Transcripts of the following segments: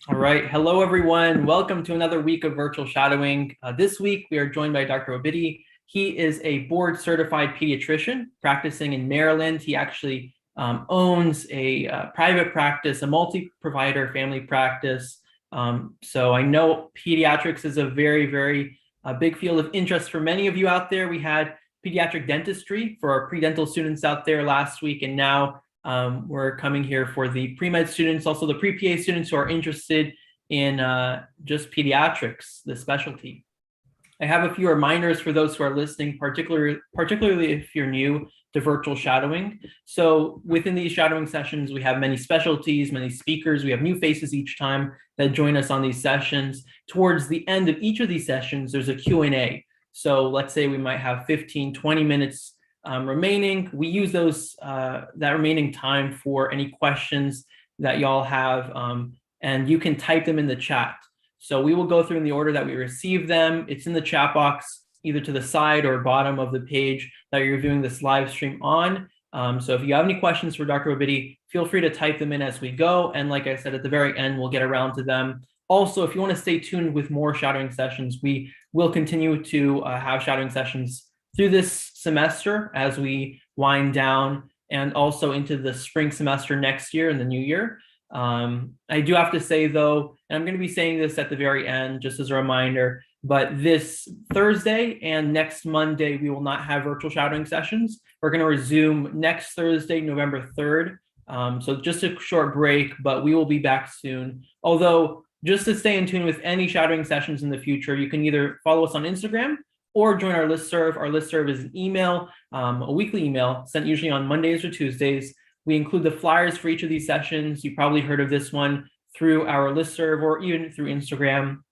All right. Hello, everyone. Welcome to another week of virtual shadowing. This week, we are joined by Dr. Obidi. He is a board certified pediatrician practicing in Maryland. He actually owns a private practice, a multi-provider family practice. So I know pediatrics is a very big field of interest for many of you out there. We had pediatric dentistry for our pre-dental students out there last week, and now we're coming here for the pre-med students, also the pre-PA students who are interested in just pediatrics, the specialty. I have a few reminders for those who are listening, particularly if you're new to virtual shadowing. So within these shadowing sessions, we have many specialties, many speakers. We have new faces each time that join us on these sessions. Towards the end of each of these sessions, there's a Q&A. So let's say we might have 15, 20 minutes remaining. We use that remaining time for any questions that y'all have, and you can type them in the chat. So we will go through in the order that we receive them. It's in the chat box, either to the side or bottom of the page that you're viewing this live stream on. So if you have any questions for Dr. Obidi, feel free to type them in as we go. And like I said, at the very end, we'll get around to them. Also, if you want to stay tuned with more shadowing sessions, we will continue to have shadowing sessions through this semester as we wind down, and also into the spring semester next year and the new year. I do have to say though, and I'm going to be saying this at the very end just as a reminder, but this Thursday and next Monday, we will not have virtual shadowing sessions. We're going to resume next Thursday, November 3rd. So just a short break, but we will be back soon. Although, just to stay in tune with any shadowing sessions in the future, you can either follow us on Instagram or join our listserv. Our listserv is an email, a weekly email sent usually on Mondays or Tuesdays. We include the flyers for each of these sessions. You probably heard of this one through our listserv or even through Instagram.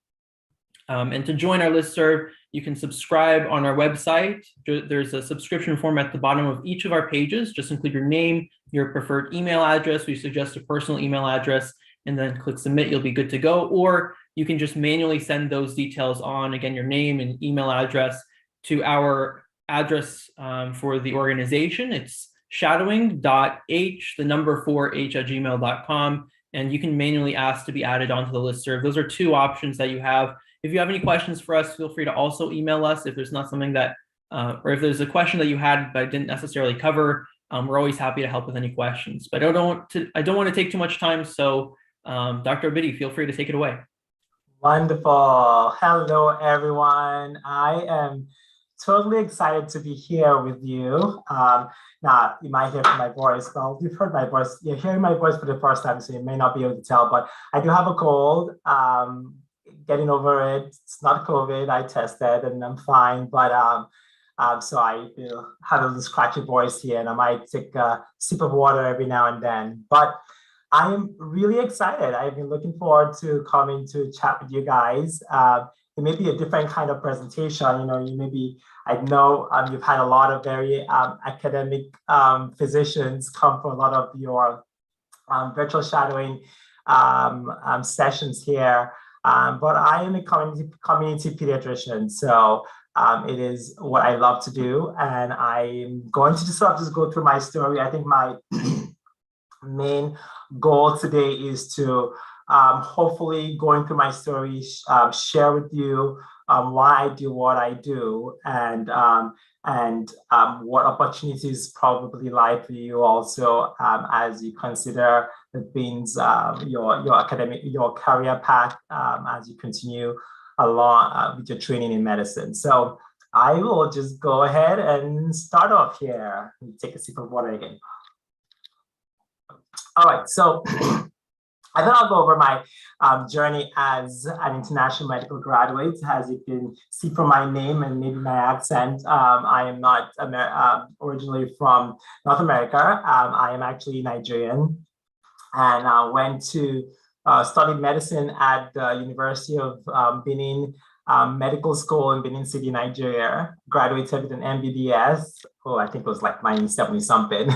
And to join our listserv, you can subscribe on our website. There's a subscription form at the bottom of each of our pages. Just include your name, your preferred email address. We suggest a personal email address, and then click submit. You'll be good to go. Or you can just manually send those details on, again, your name and email address, to our address for the organization. It's shadowing.h4h@gmail.com, and you can manually ask to be added onto the listserv. Those are two options that you have. If you have any questions for us, feel free to also email us if there's not something that, or if there's a question that you had but didn't necessarily cover. We're always happy to help with any questions. But I don't want to take too much time, so Dr. Obidi, feel free to take it away. Wonderful. Hello, everyone. I am totally excited to be here with you. Now, you might hear from my voice. Well, you've heard my voice. You're hearing my voice for the first time, so you may not be able to tell, but I do have a cold. Getting over it. It's not COVID. I tested and I'm fine, but so I have a little scratchy voice here, and I might take a sip of water every now and then. But I am really excited. I've been looking forward to coming to chat with you guys. It may be a different kind of presentation. I know you've had a lot of very academic physicians come for a lot of your virtual shadowing sessions here. But I am a community pediatrician, so it is what I love to do. And I'm going to just go through my story. I think my main goal today is to hopefully, going through my story, share with you why I do what I do, and what opportunities probably lie for you also as you consider the things, your career path as you continue along with your training in medicine. So I will just go ahead and start off here. Take a sip of water again. All right, so I thought I'll go over my journey as an international medical graduate. As you can see from my name and maybe my accent, I am not originally from North America. I am actually Nigerian, and went to study medicine at the University of Benin Medical School in Benin City, Nigeria. Graduated with an MBBS. I think it was like 1970 something.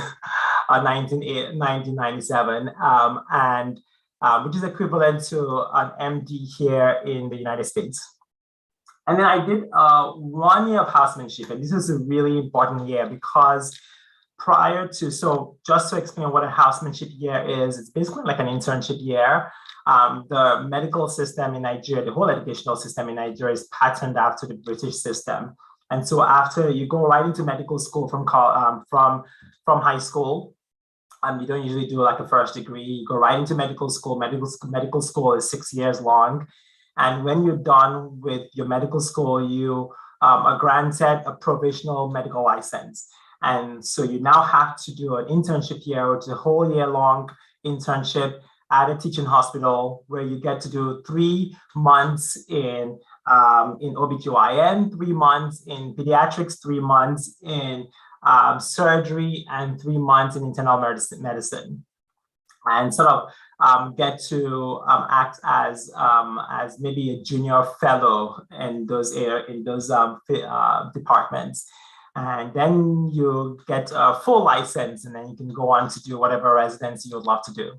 1997, and which is equivalent to an MD here in the United States. And then I did 1 year of housemanship, and this is a really important year because so just to explain what a housemanship year is, it's basically like an internship year. the medical system in Nigeria, the whole educational system in Nigeria is patterned after the British system. And so after you go right into medical school from high school, you don't usually do like a first degree. You go right into medical school. Medical school is 6 years long. And when you're done with your medical school, you are granted a provisional medical license. And so you now have to do an internship year, which is a whole year long internship at a teaching hospital where you get to do 3 months in OBGYN, 3 months in pediatrics, 3 months in surgery, and 3 months in internal medicine, and sort of get to act as maybe a junior fellow in those departments. And then you get a full license, and then you can go on to do whatever residency you'd love to do.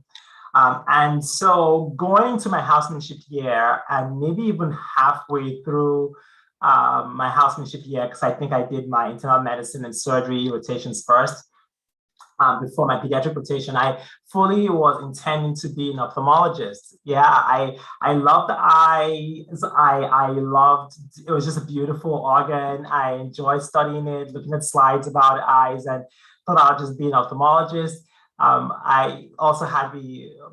And so going to my housemanship year, and maybe even halfway through my housemanship year, because I think I did my internal medicine and surgery rotations first, before my pediatric rotation, I fully was intending to be an ophthalmologist. Yeah, I loved the eyes. I loved, it was just a beautiful organ. I enjoyed studying it, looking at slides about eyes, and thought I'd just be an ophthalmologist. I also had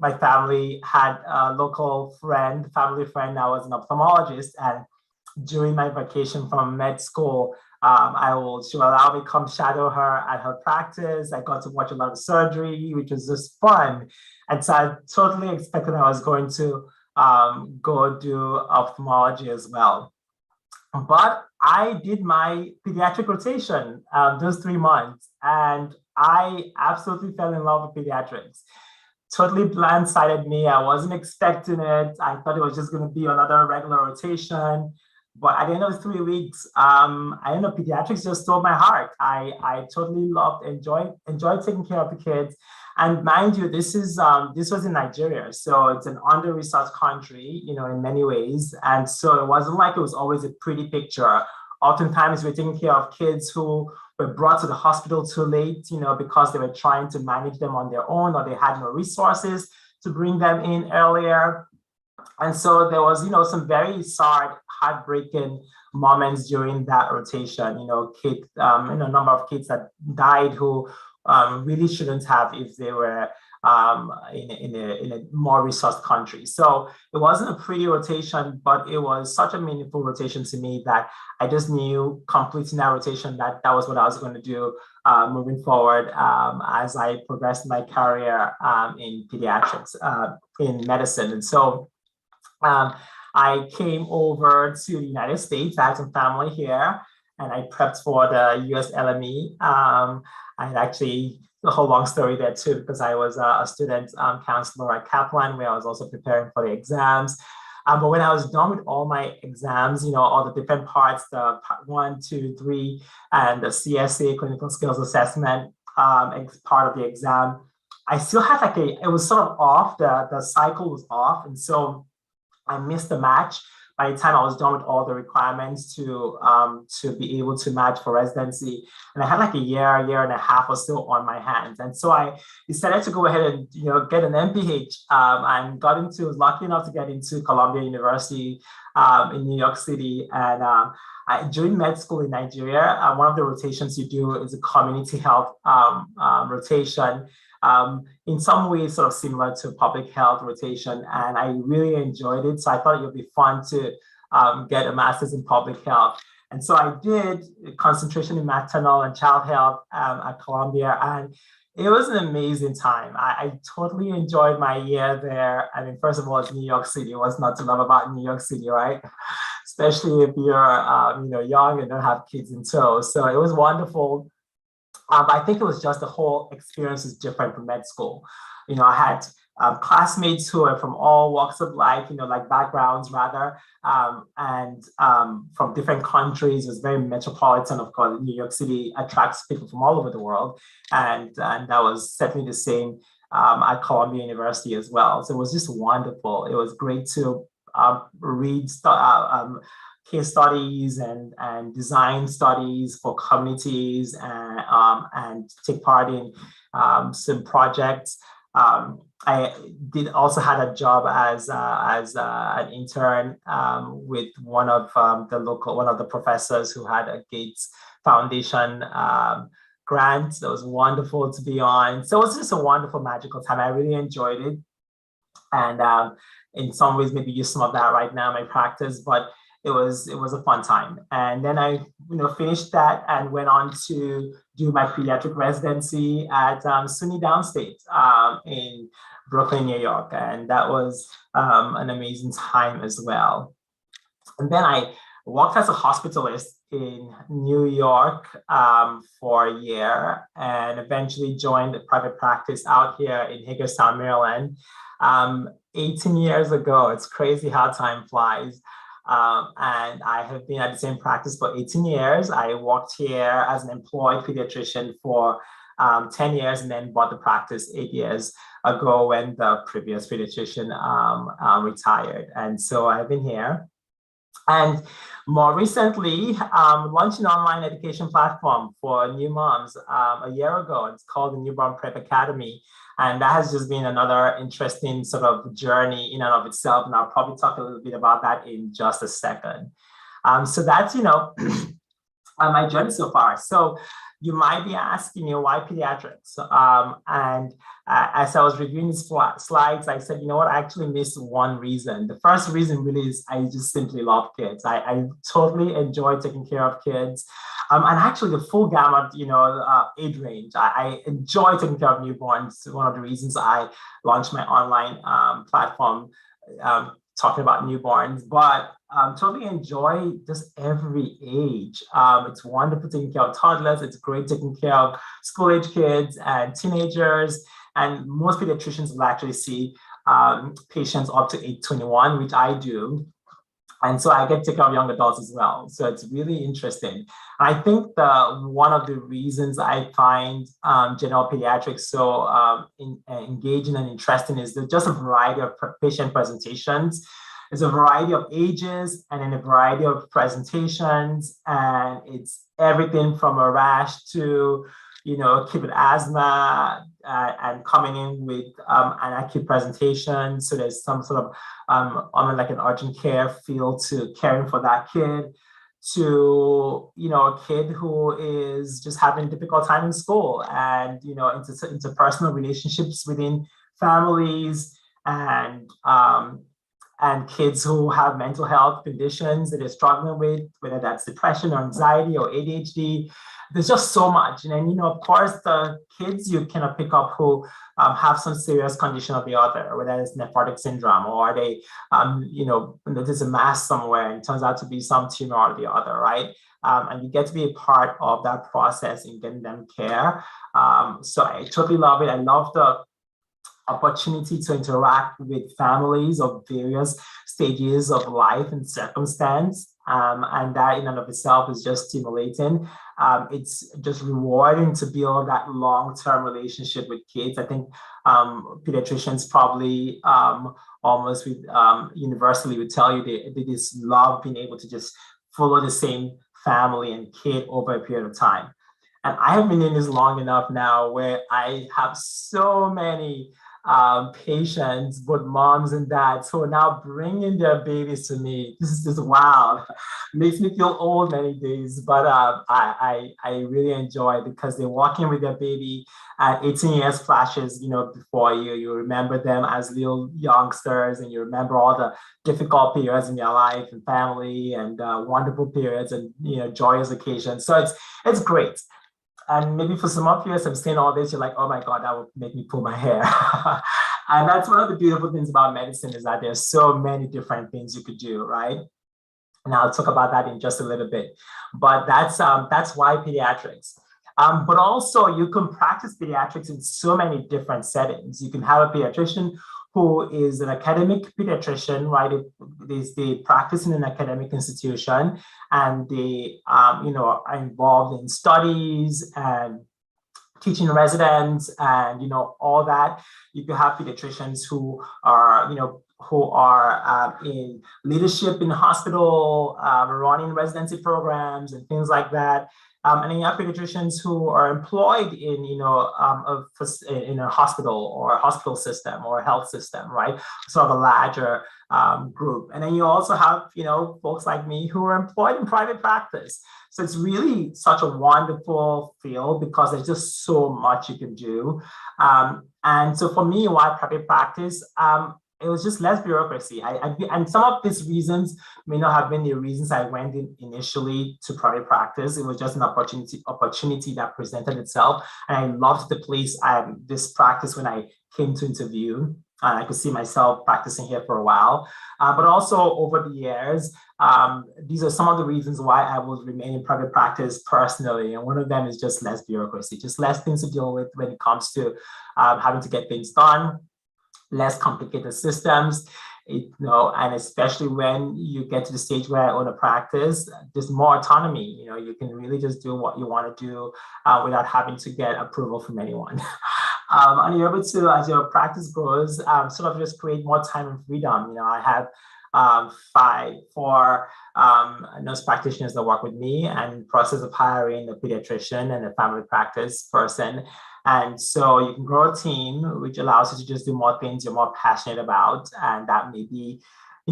my family had a local family friend that was an ophthalmologist, and during my vacation from med school, she will allow me to come shadow her at her practice. I got to watch a lot of surgery, which was just fun. And so I totally expected I was going to go do ophthalmology as well. But I did my pediatric rotation those 3 months, and I absolutely fell in love with pediatrics. Totally blindsided me. I wasn't expecting it. I thought it was just going to be another regular rotation. But at the end of 3 weeks, pediatrics just stole my heart. I totally enjoyed taking care of the kids. And mind you, this was in Nigeria, so it's an under-resourced country, in many ways. And so it wasn't like it was always a pretty picture. Oftentimes, we're taking care of kids who were brought to the hospital too late, because they were trying to manage them on their own, or they had no resources to bring them in earlier. And so there was, some very sad, heartbreaking moments during that rotation. A number of kids that died who really shouldn't have if they were in a more resourced country. So it wasn't a pretty rotation, but it was such a meaningful rotation to me that I just knew completing that rotation that was what I was going to do moving forward as I progressed my career in pediatrics, in medicine. And so I came over to the United States. I had some family here, and I prepped for the US LME. I had actually a whole long story there too, because I was a student counselor at Kaplan, where I was also preparing for the exams. But when I was done with all my exams, all the different parts, the part 1, 2, 3, and the CSA, clinical skills assessment, part of the exam, I still had it was sort of off, the cycle was off. And so I missed the match by the time I was done with all the requirements to be able to match for residency. And I had a year and a half or so on my hands. And so I decided to go ahead and get an MPH, and was lucky enough to get into Columbia University in New York City. And during med school in Nigeria, one of the rotations you do is a community health rotation. In some ways sort of similar to public health rotation, and I really enjoyed it. So I thought it would be fun to get a master's in public health. And so I did a concentration in maternal and child health at Columbia, and it was an amazing time. I totally enjoyed my year there. I mean, first of all, it's New York City. What's not to love about New York City, right? Especially if you're young and don't have kids in tow. So it was wonderful. I think it was just the whole experience is different from med school. I had classmates who are from all walks of life, backgrounds rather, and from different countries. It was very metropolitan. Of course, New York City attracts people from all over the world. And that was certainly the same at Columbia University as well. So it was just wonderful. It was great to read case studies and design studies for communities and take part in some projects. I did also had a job as an intern with one of the professors who had a Gates Foundation grant. That was wonderful to be on. So it was just a wonderful, magical time. I really enjoyed it, and in some ways, maybe use some of that right now in my practice. But it was a fun time. And then I finished that and went on to do my pediatric residency at SUNY Downstate in Brooklyn, New York, and that was an amazing time as well. And then I worked as a hospitalist in New York for a year, and eventually joined a private practice out here in Hagerstown, Maryland. 18 years ago. It's crazy how time flies. And I have been at the same practice for 18 years. I worked here as an employed pediatrician for 10 years, and then bought the practice 8 years ago when the previous pediatrician retired. And so I've been here. And more recently, launched an online education platform for new moms a year ago. It's called the Newborn Prep Academy. And that has just been another interesting sort of journey in and of itself. And I'll probably talk a little bit about that in just a second. So that's, my journey so far. So you might be asking, why pediatrics? And as I was reviewing these slides, I said, what, I actually missed one reason. The first reason really is I just simply love kids. I totally enjoy taking care of kids. And actually the full gamut, age range. I enjoy taking care of newborns. One of the reasons I launched my online platform talking about newborns, but totally enjoy just every age. It's wonderful taking care of toddlers. It's great taking care of school-age kids and teenagers. And most pediatricians will actually see patients up to age 21, which I do. And so I get to take care of young adults as well. So it's really interesting. I think one of the reasons I find general pediatrics so engaging and interesting is there's just a variety of patient presentations. There's a variety of ages and in a variety of presentations, and it's everything from a rash to, kid with asthma and coming in with an acute presentation. So there's some sort of like an urgent care feel to caring for that kid, to a kid who is just having a difficult time in school, and into personal relationships within families, and kids who have mental health conditions that they're struggling with, whether that's depression or anxiety or ADHD. There's just so much. And of course, the kids you cannot pick up who have some serious condition or the other, whether it's nephrotic syndrome or they, there's a mass somewhere and it turns out to be some tumor or the other, right? And you get to be a part of that process in getting them care. So I totally love it. I love the opportunity to interact with families of various stages of life and circumstance. And that in and of itself is just stimulating. It's just rewarding to build that long-term relationship with kids. I think pediatricians probably almost universally would tell you they just love being able to just follow the same family and kid over a period of time. And I have been in this long enough now where I have so many patients, both moms and dads, who are now bringing their babies to me. This is just wild. Makes me feel old many days, but I really enjoy it because they walk in with their baby at 18 years flashes, before you remember them as little youngsters, and you remember all the difficult periods in their life and family, and wonderful periods and joyous occasions. So it's great. And maybe for some of you, as I'm saying all this, you're like, oh my God, that would make me pull my hair. And that's one of the beautiful things about medicine, is that there's so many different things you could do, right? And I'll talk about that in just a little bit. But that's why pediatrics. But also you can practice pediatrics in so many different settings. You can have a pediatrician who is an academic pediatrician, right? They practice in an academic institution, and they, are involved in studies and teaching residents and, all that. You can have pediatricians who are, who are in leadership in the hospital, running residency programs and things like that. And then you have pediatricians who are employed in, in a hospital or a hospital system or a health system, right? Sort of a larger group. And then you also have, folks like me who are employed in private practice. So it's really such a wonderful field because there's just so much you can do. And so for me, why private practice? It was just less bureaucracy. And some of these reasons may not have been the reasons I went in initially to private practice. It was just an opportunity that presented itself. And I loved the place, this practice when I came to interview. And I could see myself practicing here for a while. But also over the years, these are some of the reasons why I will remain in private practice personally. And one of them is just less bureaucracy, just less things to deal with when it comes to having to get things done, less complicated systems, and especially when you get to the stage where I own a practice, there's more autonomy. You can really just do what you want to do without having to get approval from anyone. And you're able to, as your practice grows, sort of just create more time and freedom. I have 4 nurse practitioners that work with me, and process of hiring a pediatrician and a family practice person. And so you can grow a team, which allows you to just do more things you're more passionate about. And that may be,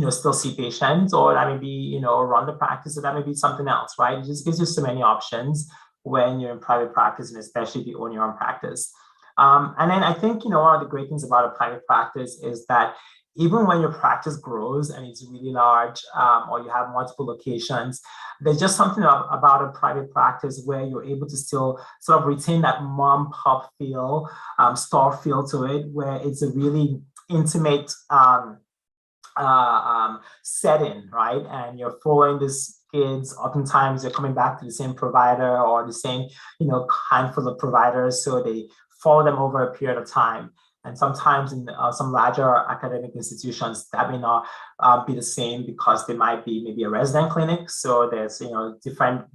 still see patients, or that may be, run the practice, or that may be something else, right? It just gives you so many options when you're in private practice, and especially if you own your own practice. And then I think, one of the great things about a private practice is that even when your practice grows and it's really large, or you have multiple locations, there's just something about a private practice where you're able to still sort of retain that mom pop feel, store feel to it, where it's a really intimate setting, right? And you're following these kids. Oftentimes you're coming back to the same provider or the same, handful of providers. So they follow them over a period of time. And sometimes in some larger academic institutions, that may not be the same because they might be maybe a resident clinic. So there's, different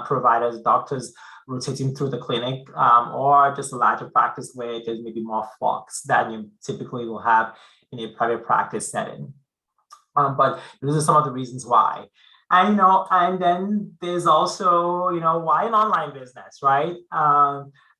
providers, doctors rotating through the clinic, or just a larger practice where there's maybe more flux than you typically will have in a private practice setting. But those are some of the reasons why. And, and then there's also, why an online business, right?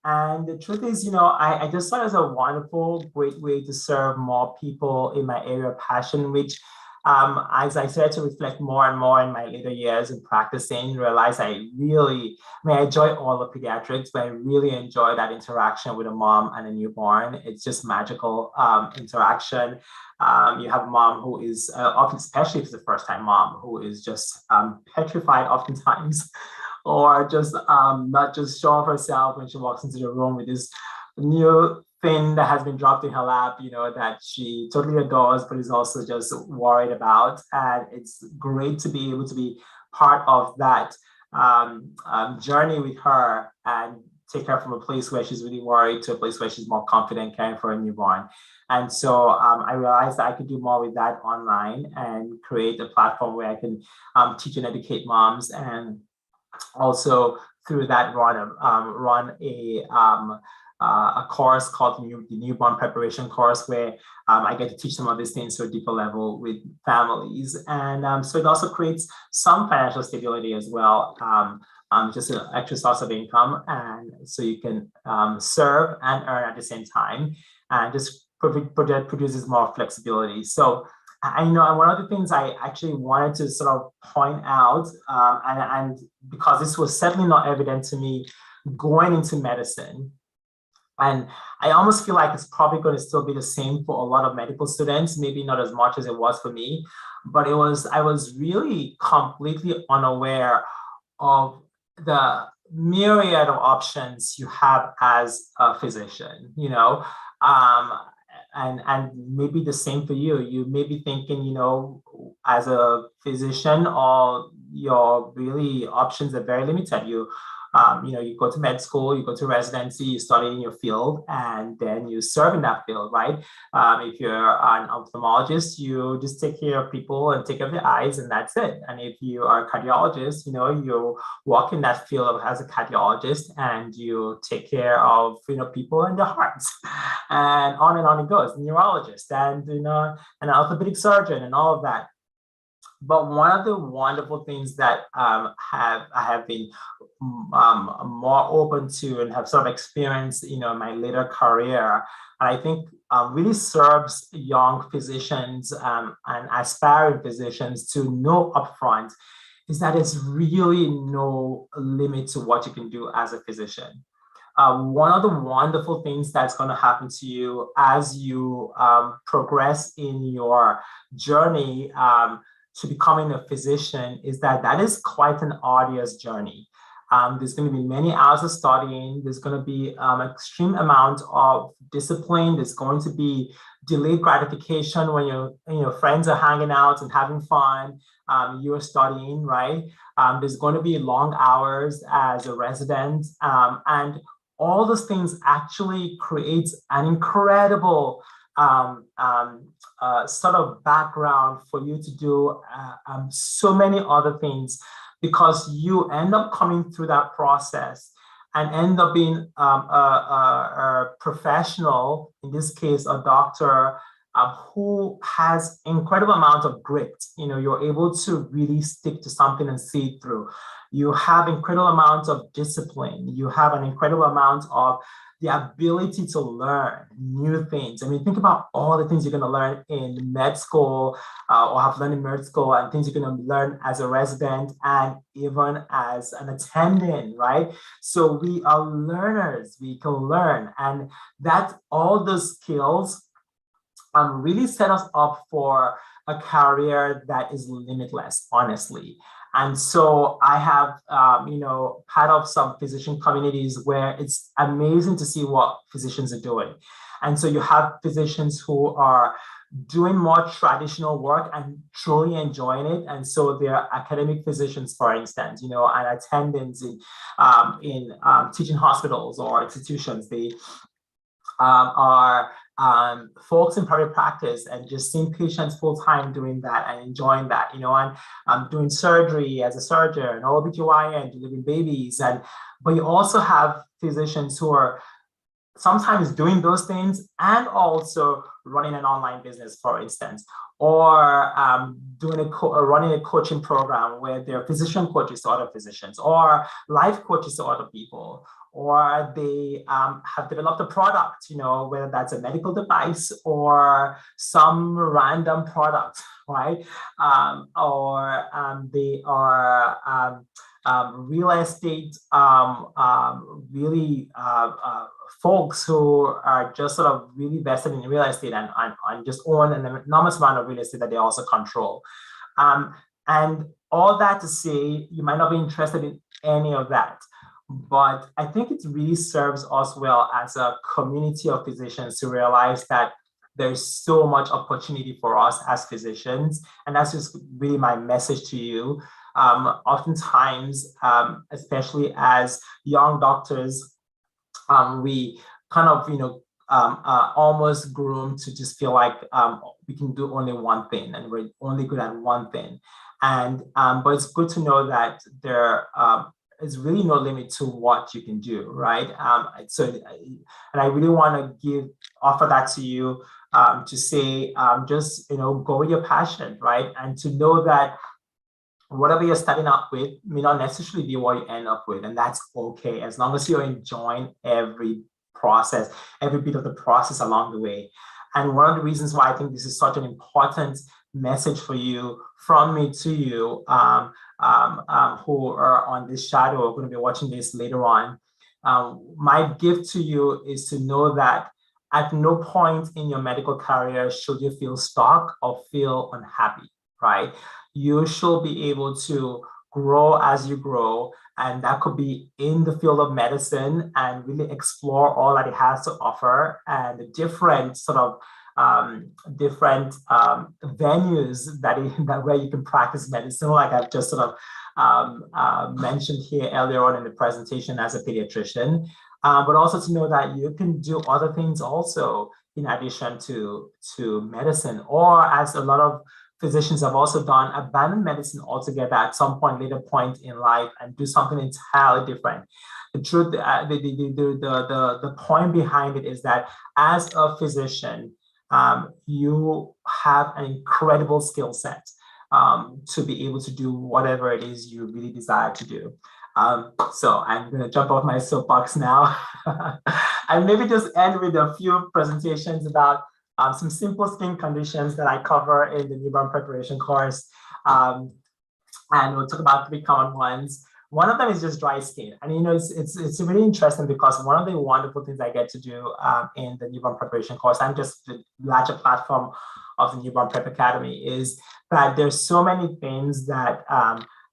And the truth is, I just saw it as a wonderful, great way to serve more people in my area of passion, which as I started to reflect more and more in my later years in practicing, realized I enjoy all the pediatrics, but I really enjoy that interaction with a mom and a newborn. It's just magical interaction. You have a mom who is often, especially if it's a first-time mom, who is just petrified oftentimes, or just not just sure of herself when she walks into the room with this new thing that has been dropped in her lap, that she totally adores, but is also just worried about. And it's great to be able to be part of that journey with her and take her from a place where she's really worried to a place where she's more confident caring for a newborn. And so I realized that I could do more with that online and create a platform where I can teach and educate moms, and also through that run a course called the Newborn Preparation course, where I get to teach some of these things to a deeper level with families. And so it also creates some financial stability as well, just an extra source of income. And so you can serve and earn at the same time, and just produces more flexibility. So and one of the things I actually wanted to sort of point out, and because this was certainly not evident to me going into medicine, and I almost feel like it's probably going to still be the same for a lot of medical students, maybe not as much as it was for me, but I was really completely unaware of the myriad of options you have as a physician, and maybe the same for you. You may be thinking, as a physician, all your really options are very limited. You You go to med school, you go to residency, you study in your field, and then you serve in that field, right? If you're an ophthalmologist, you just take care of people and take care of their eyes, and that's it. And if you are a cardiologist, you walk in that field as a cardiologist, and you take care of people and their hearts, and on it goes. Neurologist, and an orthopedic surgeon, and all of that. But one of the wonderful things that I have been more open to and have sort of experienced, in my later career, and I think really serves young physicians and aspiring physicians to know upfront, is that there's really no limit to what you can do as a physician. One of the wonderful things that's going to happen to you as you progress in your journey to becoming a physician is that is quite an arduous journey. There's going to be many hours of studying. There's going to be extreme amount of discipline. There's going to be delayed gratification when your friends are hanging out and having fun. You're studying, right? There's going to be long hours as a resident, and all those things actually creates an incredible sort of background for you to do so many other things, because you end up coming through that process and end up being a professional, in this case, a doctor, who has incredible amount of grit. You're able to really stick to something and see it through. You have incredible amounts of discipline. You have an incredible amount of the ability to learn new things. I mean, think about all the things you're going to learn in med school or have learned in med school, and things you're going to learn as a resident and even as an attending, right? So we are learners. We can learn, and that all those skills really set us up for a career that is limitless, honestly. And so I have, part of some physician communities where it's amazing to see what physicians are doing. And so you have physicians who are doing more traditional work and truly enjoying it. And so they're academic physicians, for instance, and attendants in teaching hospitals or institutions. They are folks in private practice and just seeing patients full time doing that and enjoying that, and doing surgery as a surgeon, OBGYN, delivering babies. But you also have physicians who are sometimes doing those things and also running an online business, for instance, or running a coaching program where they're physician coaches to other physicians, or life coaches to other people, or they have developed a product, whether that's a medical device or some random product, right? Or they are real estate, really folks who are just sort of really vested in real estate and just own an enormous amount of real estate that they also control. And all that to say, you might not be interested in any of that. But I think it really serves us well as a community of physicians to realize that there's so much opportunity for us as physicians. And that's just really my message to you. Oftentimes, especially as young doctors, we kind of, almost groomed to just feel like we can do only one thing and we're only good at one thing. And but it's good to know that there is really no limit to what you can do, right? And I really want to offer that to you to say, just go with your passion, right? And to know that whatever you're starting out with may not necessarily be what you end up with, and that's okay, as long as you're enjoying every process, every bit of the process along the way. And one of the reasons why I think this is such an important message for you, from me to you, who are on this shadow, are going to be watching this later on. My gift to you is to know that at no point in your medical career should you feel stuck or feel unhappy, right? You should be able to grow as you grow, and that could be in the field of medicine and really explore all that it has to offer and the different sort of venues that where you can practice medicine, like I've just sort of mentioned here earlier on in the presentation as a pediatrician, but also to know that you can do other things also in addition to medicine, or as a lot of physicians have also done, abandon medicine altogether at some later point in life and do something entirely different. The truth, the point behind it is that as a physician, you have an incredible skill set to be able to do whatever it is you really desire to do. So I'm going to jump off my soapbox now and maybe just end with a few presentations about some simple skin conditions that I cover in the newborn preparation course. And we'll talk about 3 common ones. One of them is just dry skin. And it's really interesting because one of the wonderful things I get to do in the newborn preparation course, and just the larger platform of the Newborn Prep Academy, is that there's so many things that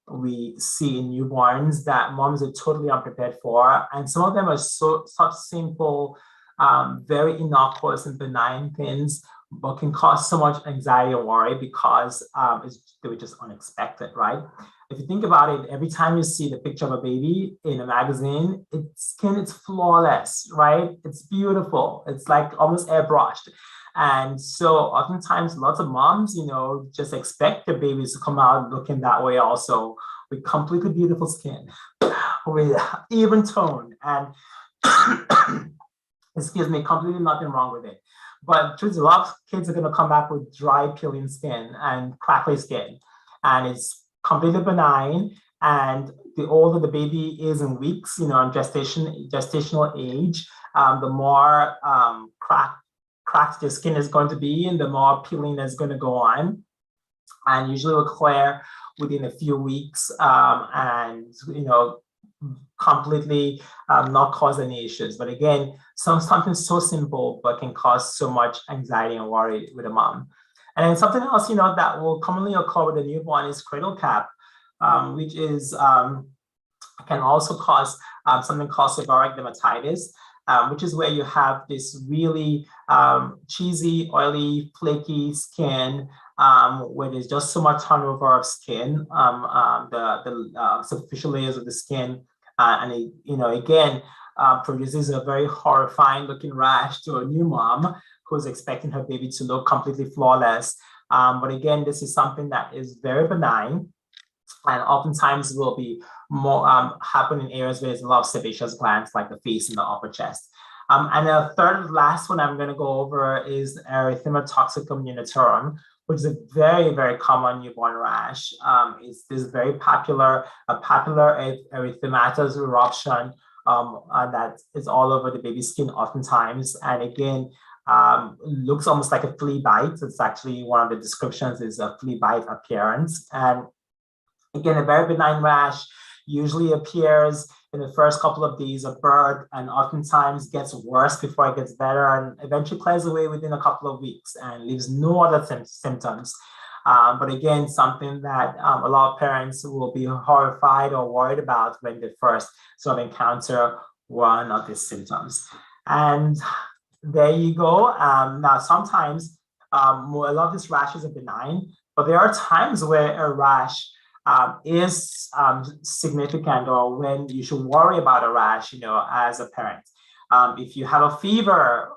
we see in newborns that moms are totally unprepared for. And some of them are such simple, very innocuous and benign things, but can cause so much anxiety and worry because they were just unexpected, right? If you think about it, every time you see the picture of a baby in a magazine, its skin is flawless, right? It's beautiful. It's like almost airbrushed. And so oftentimes lots of moms, just expect their babies to come out looking that way also, with completely beautiful skin, with even tone, and excuse me, completely nothing wrong with it. But truth is, a lot of kids are going to come back with dry, peeling skin and crackly skin. And it's completely benign. And the older the baby is in weeks, in gestational age, the more cracked the skin is going to be, and the more peeling is going to go on. And usually will clear within a few weeks, and completely not cause any issues. But again, something so simple but can cause so much anxiety and worry with a mom. And then something else, that will commonly occur with a newborn is cradle cap, which is can also cause something called seborrheic dermatitis, which is where you have this really cheesy, oily, flaky skin, where there's just so much turnover of skin, the superficial layers of the skin, and it, again, produces a very horrifying looking rash to a new mom who's expecting her baby to look completely flawless. But again, this is something that is very benign, and oftentimes will be more happen in areas where there's a lot of sebaceous glands, like the face and the upper chest. And the third last one I'm going to go over is erythema toxicum unitarum, which is a very, very common newborn rash. It's this very popular erythematous eruption that is all over the baby's skin oftentimes. And again, looks almost like a flea bite. It's actually one of the descriptions is a flea bite appearance. And again, a very benign rash usually appears in the first couple of days of birth, and oftentimes gets worse before it gets better, and eventually clears away within a couple of weeks and leaves no other symptoms. But again, something that a lot of parents will be horrified or worried about when they first sort of encounter one of these symptoms. And there you go. Now, sometimes a lot of these rashes are benign, but there are times where a rash is significant, or when you should worry about a rash, as a parent. If you have a fever,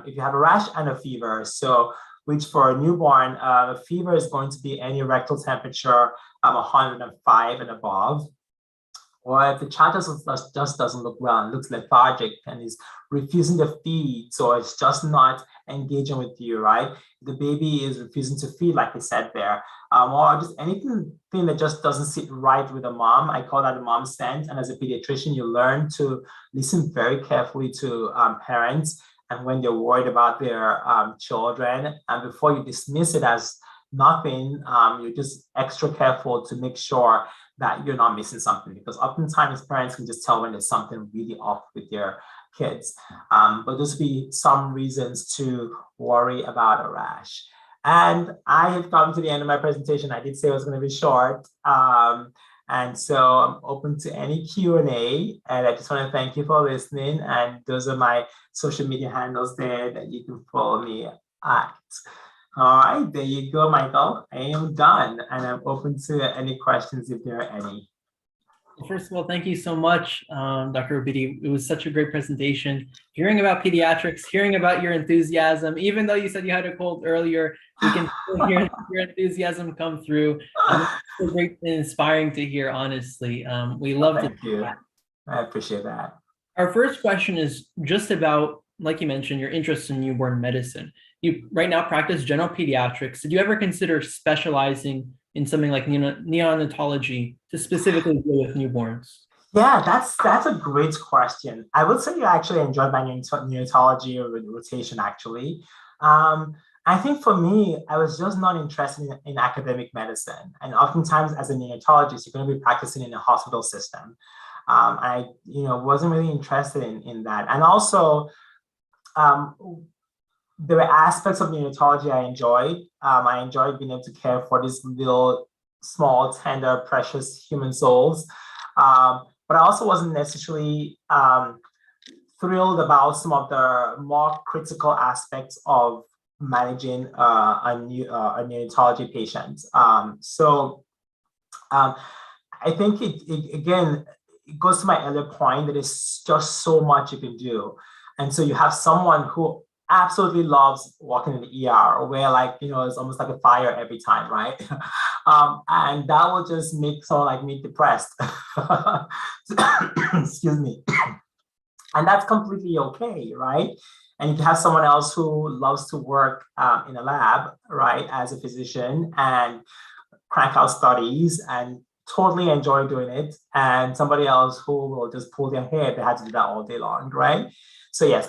if you have a rash and a fever, so which for a newborn, a fever is going to be any rectal temperature of 105 and above. Or if the child just doesn't look well and looks lethargic and is refusing to feed, so it's just not engaging with you, right? The baby is refusing to feed, like I said there, or just anything that just doesn't sit right with a mom. I call that a mom scent. And as a pediatrician, you learn to listen very carefully to parents and when they're worried about their children. And before you dismiss it as nothing, you're just extra careful to make sure that you're not missing something, because oftentimes parents can just tell when there's something really off with their kids. But those would be some reasons to worry about a rash. And I have come to the end of my presentation. I did say it was going to be short. And so I'm open to any Q&A. And I just want to thank you for listening. And those are my social media handles there that you can follow me at. All right, there you go, Michael. I am done, and I'm open to any questions if there are any. First of all, thank you so much, Dr. Obidi. It was such a great presentation. Hearing about pediatrics, hearing about your enthusiasm, even though you said you had a cold earlier, we can still hear your enthusiasm come through. It's so great and inspiring to hear, honestly. We love to. Thank you. I appreciate that. Our first question is just about, like you mentioned, your interest in newborn medicine. You right now practice general pediatrics. Did you ever consider specializing in something like neonatology to specifically deal with newborns? Yeah, that's a great question. I would say you actually enjoyed my neonatology rotation, actually. I think for me, I was just not interested in academic medicine. And oftentimes as a neonatologist, you're going to be practicing in a hospital system. I, wasn't really interested in that. And also, um, there were aspects of neonatology I enjoyed. I enjoyed being able to care for these little, small, tender, precious human souls. But I also wasn't necessarily thrilled about some of the more critical aspects of managing a neonatology patient. I think again, it goes to my earlier point that it's just so much you can do. And so you have someone who absolutely loves walking in the ER where it's almost like a fire every time, right? And that will just make someone like me depressed. Excuse me. And that's completely okay, right? And you have someone else who loves to work in a lab, right, as a physician and crank out studies and totally enjoy doing it. And somebody else who will just pull their hair, they had to do that all day long, right? So yes,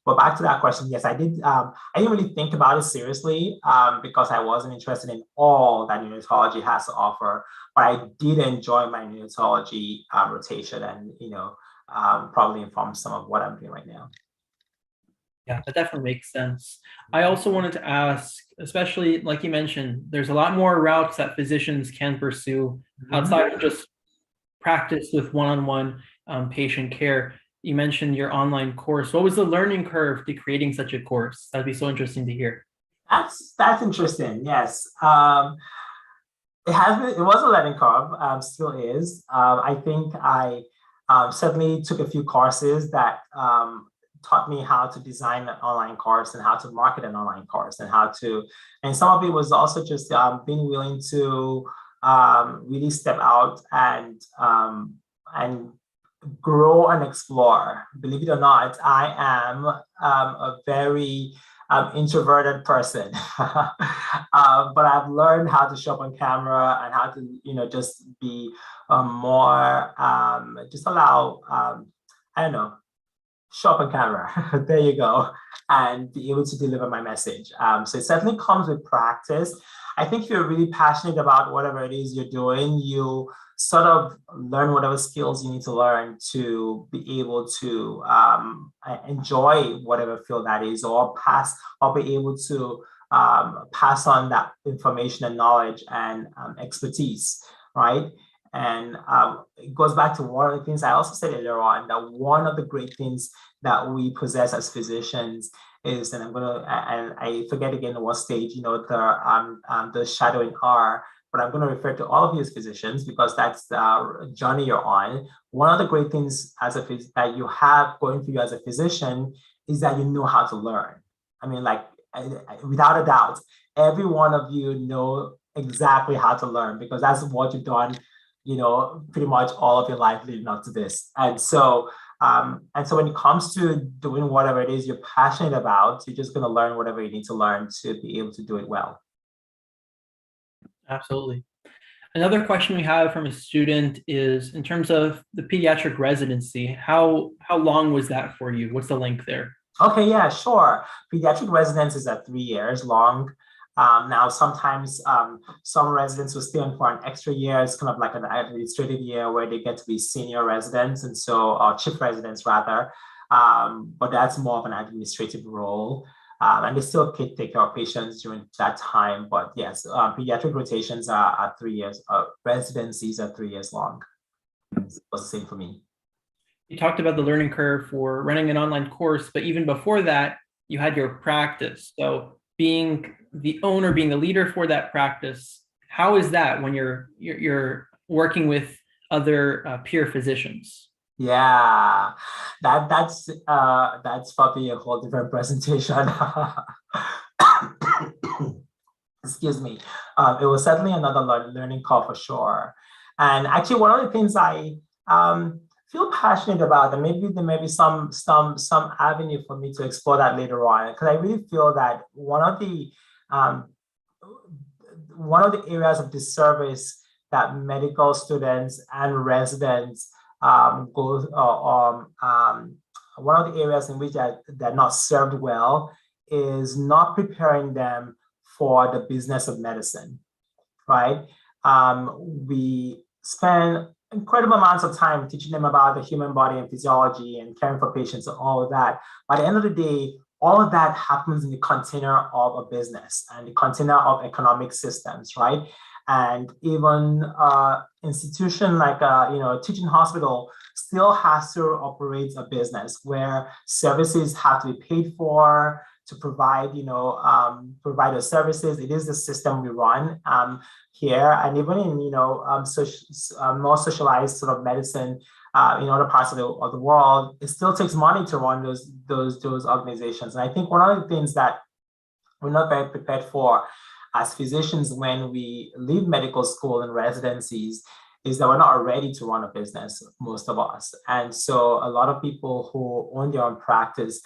but back to that question, yes, I did. I didn't really think about it seriously because I wasn't interested in all that neonatology has to offer, but I did enjoy my neonatology rotation and, probably inform some of what I'm doing right now. Yeah, that definitely makes sense. I also wanted to ask, especially like you mentioned, there's a lot more routes that physicians can pursue outside of just practice with one-on-one patient care. You mentioned your online course. What was the learning curve to creating such a course? That'd be so interesting to hear. That's interesting. Yes. It was a learning curve, still is. I think I certainly took a few courses that taught me how to design an online course and how to market an online course and some of it was also just being willing to really step out and grow and explore. Believe it or not, I am a very introverted person, but I've learned how to show up on camera and how to, just be more, just allow, I don't know, show up on camera. There you go, and be able to deliver my message. So it certainly comes with practice. I think if you're really passionate about whatever it is you're doing, you sort of learn whatever skills you need to learn to be able to enjoy whatever field that is, or be able to pass on that information and knowledge and expertise, right? And it goes back to one of the things I also said earlier on, that one of the great things that we possess as physicians is, and I forget again what stage, the shadowing are, but I'm going to refer to all of you as physicians because that's the journey you're on. One of the great things that you have going for you as a physician is that you know how to learn. I mean, without a doubt, every one of you know exactly how to learn because that's what you've done, pretty much all of your life leading up to this. And so when it comes to doing whatever it is you're passionate about, you're just going to learn whatever you need to learn to be able to do it well. Absolutely. Another question we have from a student is in terms of the pediatric residency, how long was that for you? What's the length there? Okay, yeah, sure. Pediatric residency is 3 years long. Now, sometimes some residents will stay on for an extra year. It's kind of like an administrative year where they get to be senior residents, and so, or chief residents rather. But that's more of an administrative role. And they still take care of patients during that time. But yes, pediatric rotations are 3 years. Residencies are 3 years long. It was the same for me. You talked about the learning curve for running an online course, but even before that, you had your practice. So being the owner, being the leader for that practice, how is that when you're working with other peer physicians? Yeah, that's probably a whole different presentation. Excuse me. It was certainly another learning curve for sure. And actually, one of the things I feel passionate about, and maybe there may be some avenue for me to explore that later on, because I really feel that um, one of the areas of disservice that medical students and residents go one of the areas in which they're not served well is not preparing them for the business of medicine, right? We spend incredible amounts of time teaching them about the human body and physiology and caring for patients and all of that. By the end of the day, all of that happens in the container of a business and the container of economic systems, right? And even institution like a teaching hospital still has to operate a business where services have to be paid for to provide, provide the services. It is the system we run here, and even in more socialized sort of medicine in other parts of the world, it still takes money to run those organizations. And I think one of the things that we're not very prepared for as physicians when we leave medical school and residencies is that we're not ready to run a business, most of us. And so a lot of people who own their own practice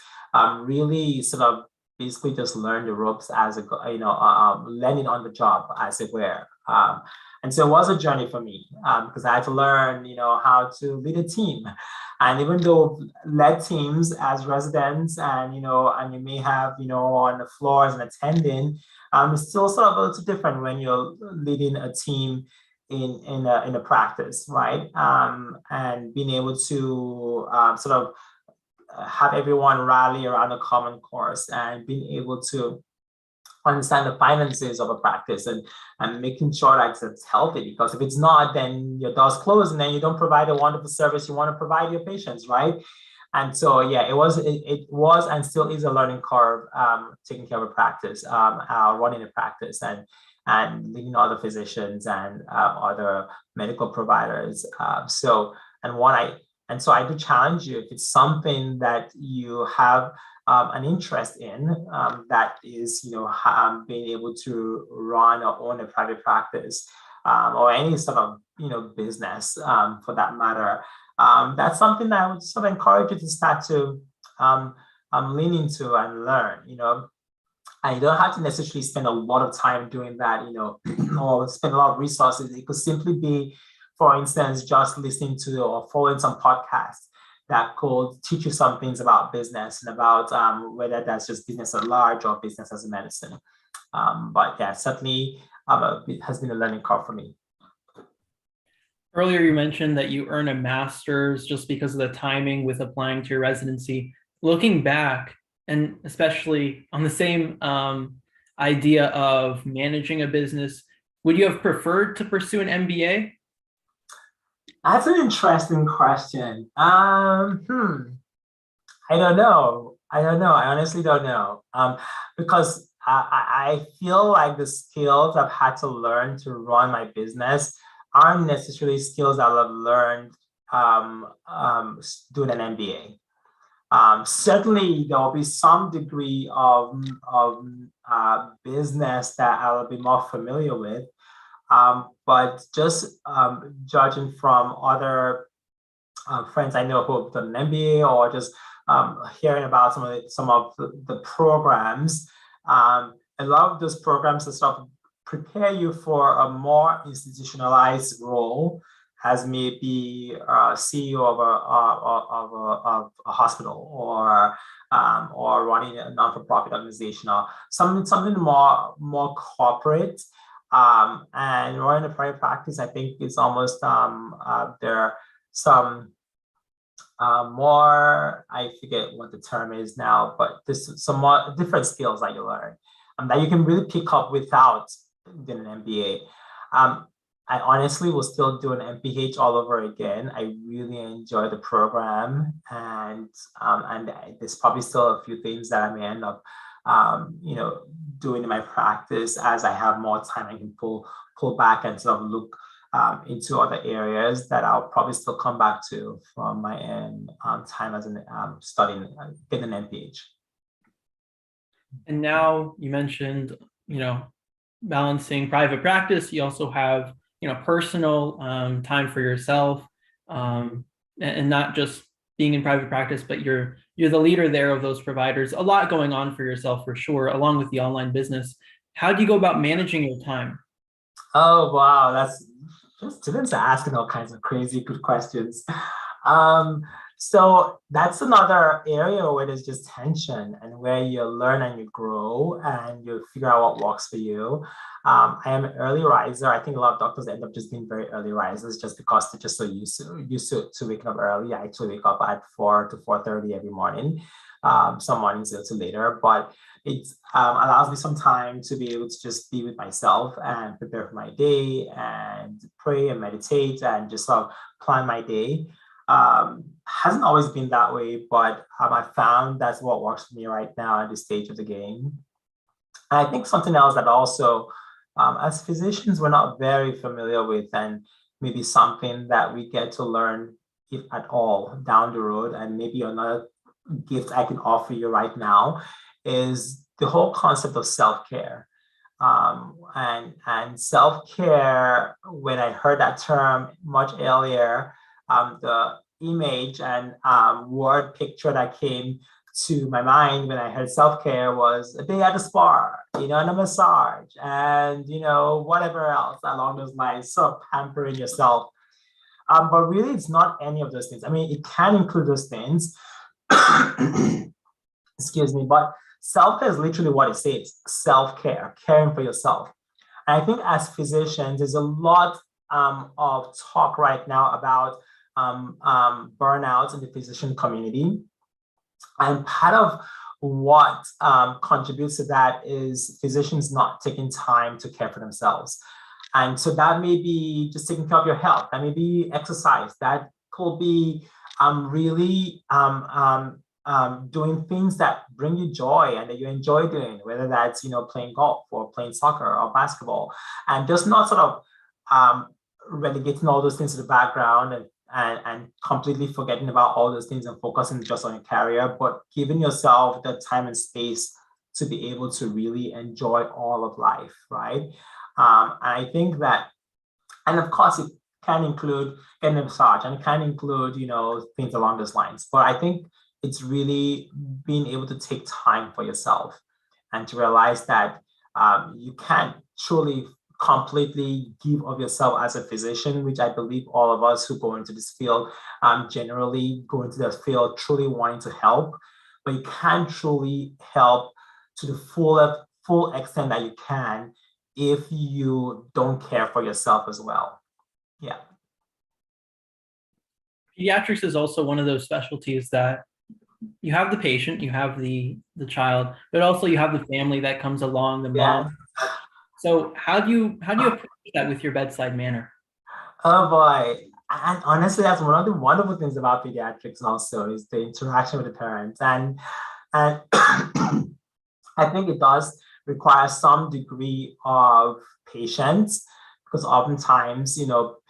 really sort of basically just learn the ropes as learning on the job, as it were. And so it was a journey for me because I had to learn, how to lead a team. And even though led teams as residents and you may have, on the floors and attending, it's still sort of a little different when you're leading a team in a practice, right? And being able to sort of have everyone rally around a common cause and being able to understand the finances of a practice and making sure that it's healthy, because if it's not, then your doors close and then you don't provide a wonderful service you want to provide your patients, right? And so, yeah, it was and still is a learning curve taking care of a practice, running a practice and leading other physicians and other medical providers. So I do challenge you, if it's something that you have an interest in, that is, being able to run or own a private practice or any sort of, business for that matter, that's something that I would sort of encourage you to start to lean into and learn, And you don't have to necessarily spend a lot of time doing that, or spend a lot of resources. It could simply be, for instance, just listening to or following some podcasts that could teach you some things about business and about whether that's just business at large or business as a medicine. But yeah, certainly it has been a learning curve for me. Earlier, you mentioned that you earn a master's just because of the timing with applying to your residency. Looking back, and especially on the same idea of managing a business, would you have preferred to pursue an MBA? That's an interesting question. I don't know. I honestly don't know. Because I feel like the skills I've had to learn to run my business aren't necessarily skills that I've learned doing an MBA. Certainly, there will be some degree of business that I'll be more familiar with. But just judging from other friends I know who have done an MBA, or just hearing about some of the programs, a lot of those programs and stuff prepare you for a more institutionalized role as maybe a CEO of a hospital, or running a non-for-profit organization, or something more corporate. And running a private practice, I think, is almost there are some more, I forget what the term is now, but there's some more different skills that you learn that you can really pick up without doing an MBA. I honestly will still do an MPH all over again. I really enjoy the program, and there's probably still a few things that I may end up, doing in my practice as I have more time. I can pull back and sort of look into other areas that I'll probably still come back to from my end time as an studying, getting an MPH. And now you mentioned, balancing private practice. You also have, personal time for yourself, and not just being in private practice, but you're the leader there of those providers. A lot going on for yourself for sure, along with the online business. How do you go about managing your time? Oh, wow. That's students are asking all kinds of crazy good questions. So that's another area where there's just tension and where you learn and you grow and you figure out what works for you. I am an early riser. I think a lot of doctors end up just being very early risers just because they're just so used to waking up early. I actually wake up at 4 to 4:30 every morning. Some mornings a little later, but it allows me some time to be able to just be with myself and prepare for my day and pray and meditate and just sort of plan my day. Hasn't always been that way, but I found that's what works for me right now at this stage of the game. And I think something else that also, as physicians, we're not very familiar with, and maybe something that we get to learn, if at all, down the road, and maybe another gift I can offer you right now is the whole concept of self-care. And self-care, when I heard that term much earlier, the image and word picture that came to my mind when I heard self-care was a day at the spa, and a massage, and whatever else along those lines, sort of pampering yourself. But really, it's not any of those things. I mean, it can include those things. Excuse me, but self-care is literally what it says: self-care, caring for yourself. And I think as physicians, there's a lot of talk right now about burnout in the physician community. And part of what contributes to that is physicians not taking time to care for themselves. And so that may be just taking care of your health, that may be exercise, that could be really doing things that bring you joy and that you enjoy doing, whether that's playing golf or playing soccer or basketball, and just not sort of relegating all those things to the background and completely forgetting about all those things and focusing just on your career, but giving yourself the time and space to be able to really enjoy all of life, right? And I think that, and of course, it can include getting a massage and it can include, things along those lines. But I think it's really being able to take time for yourself and to realize that you can't truly completely give of yourself as a physician, which I believe all of us who go into this field generally go into this field truly wanting to help, but you can't truly help to the full extent that you can if you don't care for yourself as well. Yeah. Pediatrics is also one of those specialties that you have the patient, you have the child, but also you have the family that comes along, the mom. Yeah. So how do you approach that with your bedside manner? Oh boy. And honestly, that's one of the wonderful things about pediatrics also is the interaction with the parents. And I think it does require some degree of patience because oftentimes,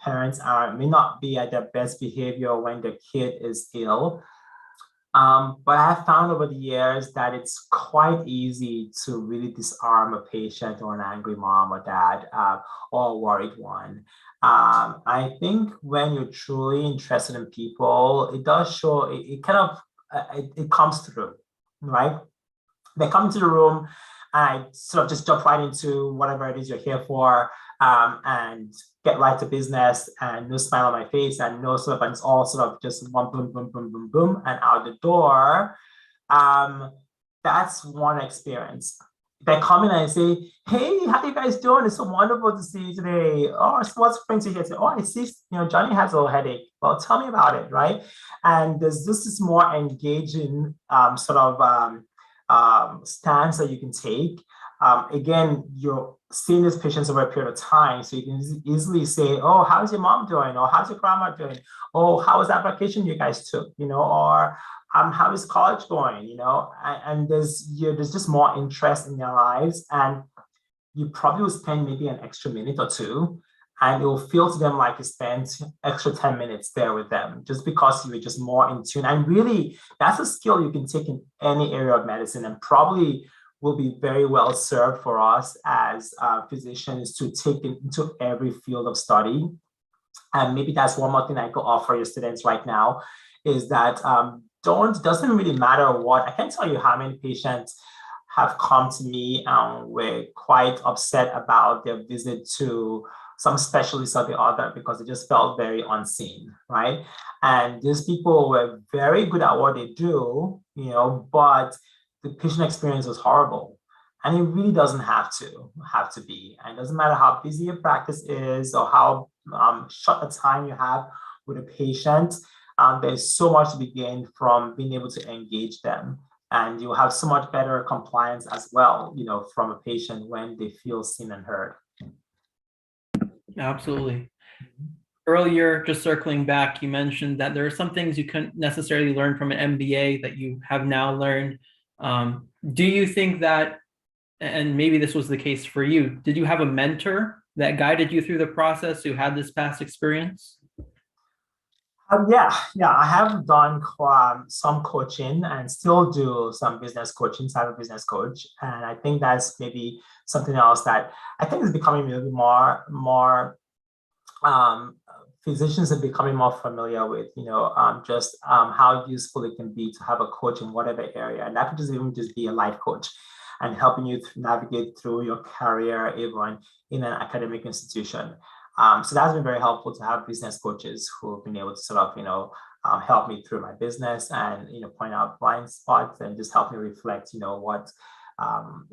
parents may not be at their best behavior when their kid is ill. But I have found over the years that it's quite easy to really disarm a patient or an angry mom or dad or a worried one. I think when you're truly interested in people, it does show, it kind of, it comes through, right? They come into the room and I sort of just jump right into whatever it is you're here for and get right to business and no smile on my face and no sort of, and it's all sort of just one boom, boom, boom, boom, boom, and out the door. That's one experience. They come in and say, hey, how you guys doing? It's so wonderful to see you today. Oh, so what's brings you here today? Oh, I see, Johnny has a little headache. Well, tell me about it, right? And there's this more engaging sort of stance that you can take. Again, you're seeing these patients over a period of time, so you can easily say, oh, how's your mom doing? Or how's your grandma doing? Oh, how was that vacation you guys took? Or how is college going? And there's just more interest in their lives, and you probably will spend maybe an extra minute or two And it will feel to them like you spent extra 10 minutes there with them just because you were just more in tune. And really, that's a skill you can take in any area of medicine and probably will be very well served for us as physicians to take into every field of study. And maybe that's one more thing I could offer your students right now is that doesn't really matter what, I can't tell you how many patients have come to me and were quite upset about their visit to some specialist or the other because they just felt very unseen, right? And these people were very good at what they do, but the patient experience was horrible. And it really doesn't have to be. And it doesn't matter how busy your practice is or how short a time you have with a patient. There's so much to be gained from being able to engage them. And you'll have so much better compliance as well, from a patient when they feel seen and heard. Absolutely. Earlier, just circling back, you mentioned that there are some things you couldn't necessarily learn from an MBA that you have now learned. Do you think that, and maybe this was the case for you, did you have a mentor that guided you through the process who had this past experience? Yeah, I have done some coaching and still do some business coaching. So I have a business coach, and I think that's maybe something else that I think is becoming a little bit more physicians are becoming more familiar with, just how useful it can be to have a coach in whatever area, and that could just be a life coach and helping you navigate through your career even in an academic institution. So that's been very helpful to have business coaches who have been able to sort of, help me through my business and, point out blind spots and just help me reflect, what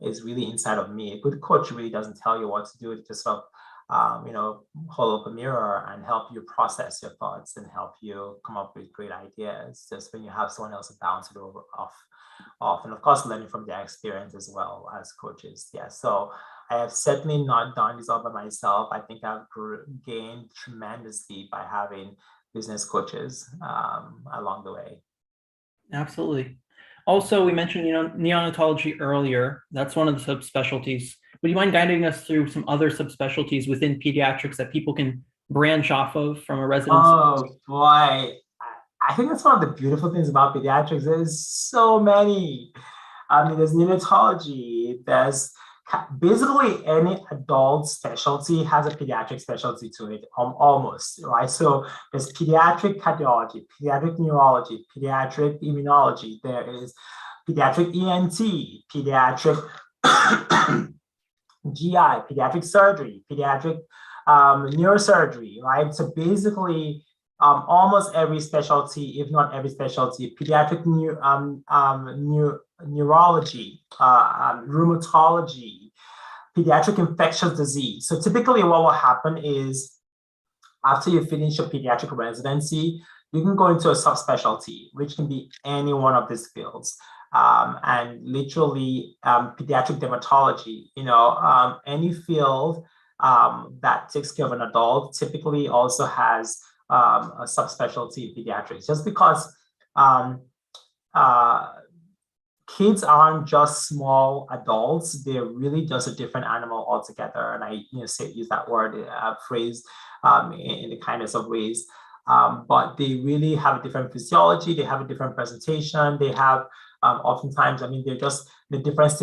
is really inside of me. A good coach really doesn't tell you what to do. It just sort of, hold up a mirror and help you process your thoughts and help you come up with great ideas just when you have someone else to bounce it off. And of course, learning from their experience as well as coaches. Yeah, so I have certainly not done this all by myself. I think I've gained tremendously by having business coaches along the way. Absolutely. Also, we mentioned, neonatology earlier. That's one of the subspecialties. Would you mind guiding us through some other subspecialties within pediatrics that people can branch off of from a residency? Oh boy, I think that's one of the beautiful things about pediatrics. There's so many. I mean, there's neonatology, there's basically any adult specialty has a pediatric specialty to it, almost, right? So there's pediatric cardiology, pediatric neurology, pediatric immunology, there is pediatric ENT, pediatric GI, pediatric surgery, pediatric neurosurgery, right? So basically, almost every specialty, if not every specialty, pediatric neurology, rheumatology, pediatric infectious disease. So typically what will happen is after you finish your pediatric residency, you can go into a subspecialty, which can be any one of these fields. And literally pediatric dermatology, any field that takes care of an adult typically also has a subspecialty in pediatrics, just because kids aren't just small adults; they're really just a different animal altogether. And I, use that word phrase in the kindest of ways. But they really have a different physiology. They have a different presentation. They have oftentimes, they're just the different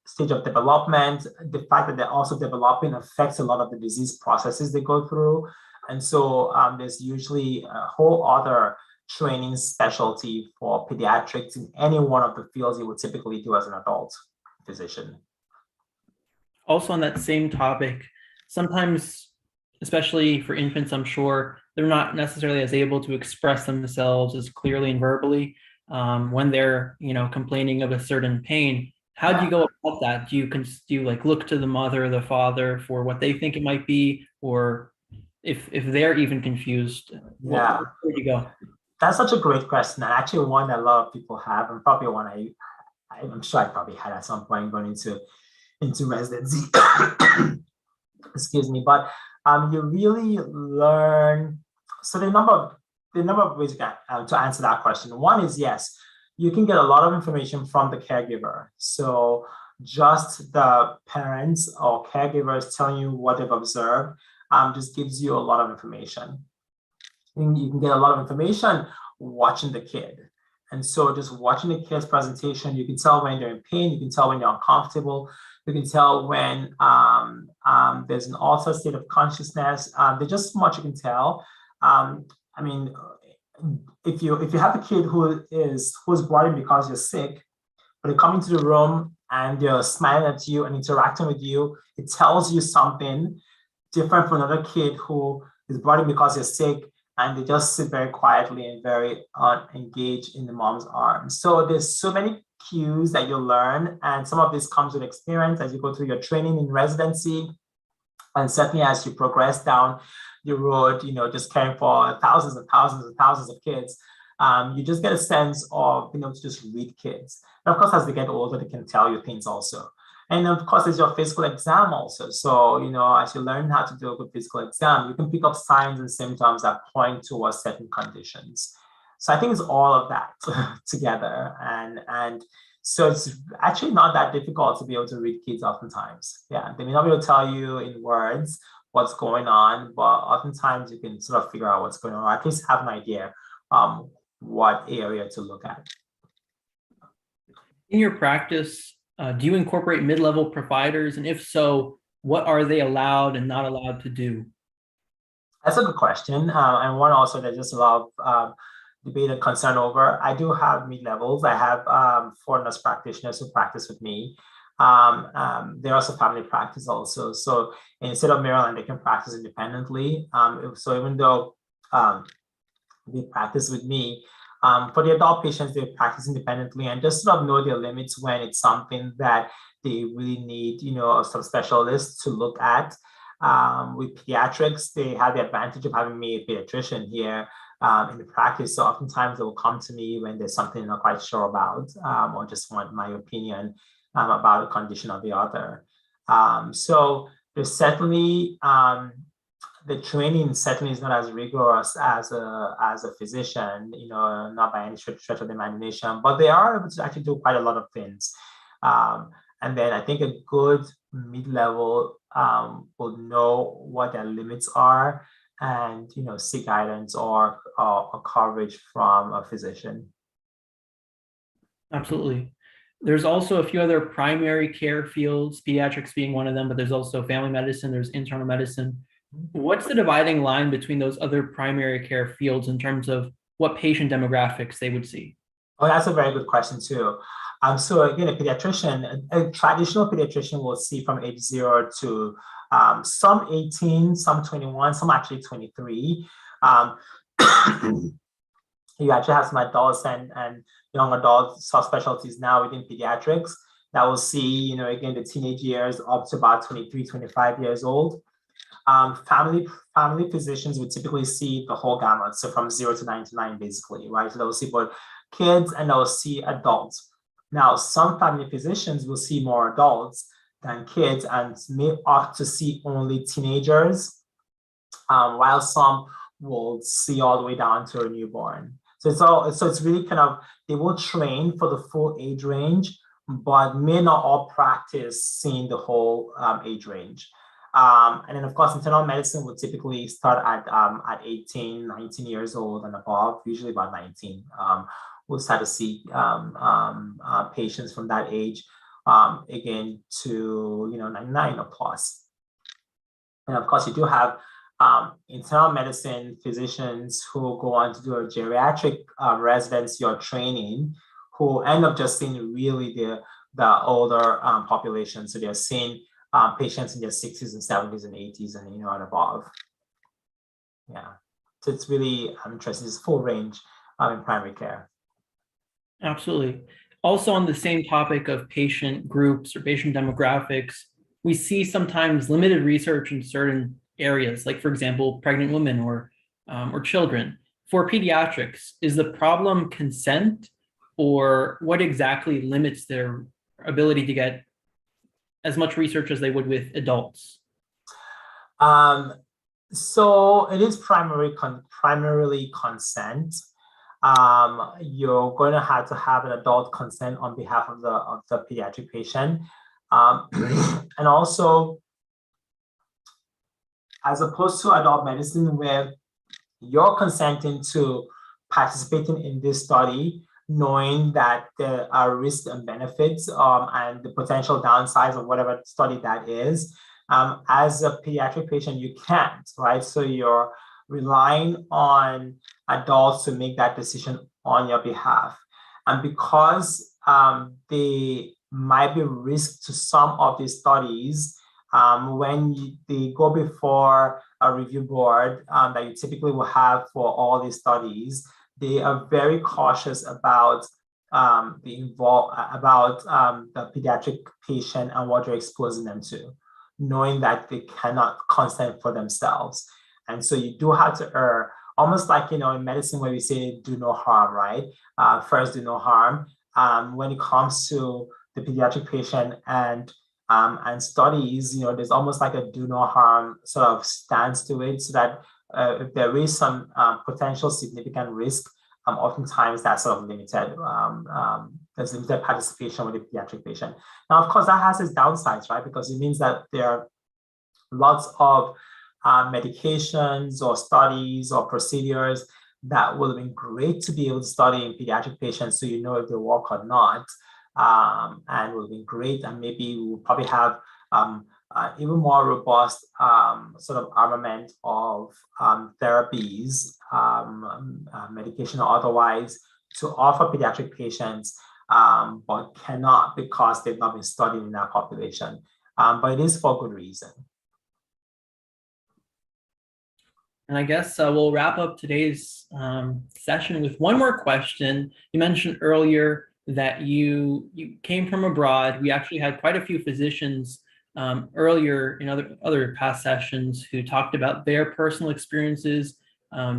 stage of development. The fact that they're also developing affects a lot of the disease processes they go through. And so there's usually a whole other training specialty for pediatrics in any one of the fields you would typically do as an adult physician. Also on that same topic, sometimes, especially for infants, I'm sure, they're not necessarily as able to express themselves as clearly and verbally when they're, complaining of a certain pain. How do you go about that? Do you like look to the mother or the father for what they think it might be, or if they're even confused? Where do you go? That's such a great question, and actually one that a lot of people have, and probably one I'm sure I probably had at some point going into residency. Excuse me, but you really learn. So the number of ways you can to answer that question. One is, yes, you can get a lot of information from the caregiver. So just the parents or caregivers telling you what they've observed just gives you a lot of information. You can get a lot of information watching the kid. And so just watching the kid's presentation, you can tell when they're in pain, you can tell when they're uncomfortable, you can tell when there's an altered state of consciousness. There's just so much you can tell. I mean, if you have a kid who's brought in because you're sick, but they come into the room and they're smiling at you and interacting with you, it tells you something different from another kid who is brought in because you're sick and they just sit very quietly and very engaged in the mom's arms. So there's so many cues that you learn, and some of this comes with experience as you go through your training in residency, and certainly as you progress down the road, just caring for thousands and thousands and thousands of kids. You just get a sense of being able to just read kids. And of course, as they get older, they can tell you things also. And of course, there's your physical exam also. So, as you learn how to do a good physical exam, you can pick up signs and symptoms that point towards certain conditions. So I think it's all of that together. And so it's actually not that difficult to be able to read kids oftentimes. Yeah, they may not be able to tell you in words what's going on, but oftentimes you can sort of figure out what's going on, or at least have an idea what area to look at. In your practice, do you incorporate mid-level providers? And if so, what are they allowed and not allowed to do? That's a good question. And one also that just a lot of debate and concern over. I do have mid-levels. I have 4 nurse practitioners who practice with me. They're also family practice also. So instead of Maryland, they can practice independently. So even though they practice with me, for the adult patients, they practice independently and just sort of know their limits when it's something that they really need, a sort of specialist to look at. With pediatrics, they have the advantage of having me a pediatrician here in the practice. So oftentimes they will come to me when there's something they're not quite sure about, or just want my opinion about a condition or the other. So there's certainly, the training certainly is not as rigorous as a physician, not by any stretch of the imagination, but they are able to actually do quite a lot of things. And then I think a good mid-level will know what their limits are and, seek guidance or coverage from a physician. Absolutely. There's also a few other primary care fields, pediatrics being one of them, but there's also family medicine, there's internal medicine. What's the dividing line between those other primary care fields in terms of what patient demographics they would see? Oh, that's a very good question too. So again, a traditional pediatrician will see from age 0 to some 18, some 21, some actually 23. You actually have some adults and young adult subspecialties now within pediatrics that will see, again, the teenage years up to about 23, 25 years old. Family physicians would typically see the whole gamut, so from 0 to 99, basically, right? So they'll see both kids and they'll see adults. Now, some family physicians will see more adults than kids and may opt to see only teenagers, while some will see all the way down to a newborn. So it's really kind of, they will train for the full age range, but may not all practice seeing the whole age range. And then of course, internal medicine would typically start at 18, 19 years old and above, usually about 19. We'll start to see patients from that age, again, to 99 or plus. And of course, you do have internal medicine physicians who go on to do a geriatric residency or training, who end up just seeing really the older population. So they're seeing patients in their 60s and 70s and 80s and and above. Yeah, so it's really interesting. It's full range in primary care. Absolutely. Also on the same topic of patient groups or patient demographics, we see sometimes limited research in certain areas, like for example, pregnant women or children. For pediatrics, is the problem consent, or what exactly limits their ability to get as much research as they would with adults? So it is primarily consent. You're going to have an adult consent on behalf of the pediatric patient. And also, as opposed to adult medicine where you're consenting to participating in this study, knowing that there are risks and benefits and the potential downsides of whatever study that is. As a pediatric patient, you can't, right? So you're relying on adults to make that decision on your behalf. And because they might be risk to some of these studies, when they go before a review board that you typically will have for all these studies, they are very cautious about the pediatric patient and what you're exposing them to, knowing that they cannot consent for themselves. And so you do have to err, almost like, in medicine where we say do no harm, right? First, do no harm. When it comes to the pediatric patient and studies, there's almost like a do no harm sort of stance to it, so that if there is some potential significant risk, oftentimes that's sort of limited. There's limited participation with the pediatric patient. Now, of course, that has its downsides, right? Because it means that there are lots of medications or studies or procedures that would have been great to be able to study in pediatric patients, so if they work or not. And will be great, and maybe we'll probably have even more robust sort of armament of therapies, medication or otherwise, to offer pediatric patients, but cannot because they've not been studied in that population. But it is for good reason. And I guess we'll wrap up today's session with one more question. You mentioned earlier that you came from abroad. We actually had quite a few physicians earlier in other past sessions who talked about their personal experiences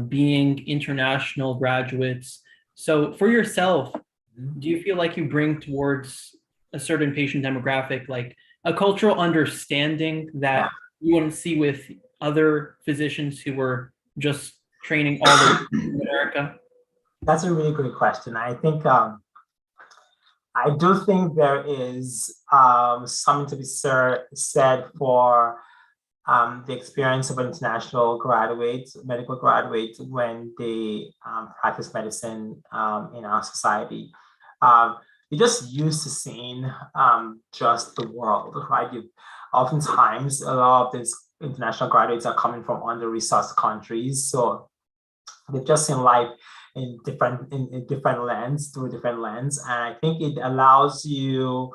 being international graduates. So for yourself, do you feel like you bring towards a certain patient demographic like a cultural understanding that you wouldn't see with other physicians who were just training all over America? That's a really great question. I think I do think there is something to be said for the experience of an international graduate, medical graduate, when they practice medicine in our society. You're just used to seeing just the world, right? Oftentimes, a lot of these international graduates are coming from under-resourced countries, so they've just seen life in different lens, through different lens. And I think it allows you,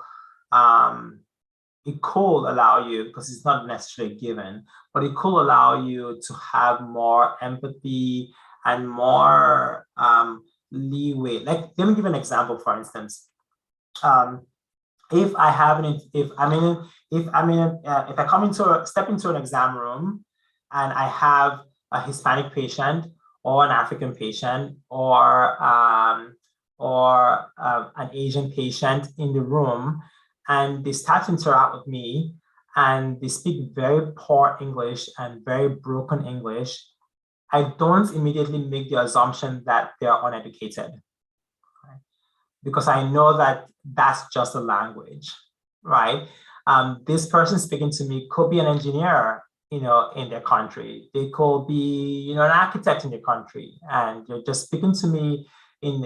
it could allow you, because it's not necessarily given, but it could allow you to have more empathy and more leeway. Like, let me give an example, for instance. If I step into an exam room and I have a Hispanic patient or an African patient or an Asian patient in the room, and they start to interact with me and they speak very poor English and very broken English, I don't immediately make the assumption that they're uneducated, right? Because I know that that's just a language, right? This person speaking to me could be an engineer, in their country. They could be, an architect in their country, and they're just speaking to me in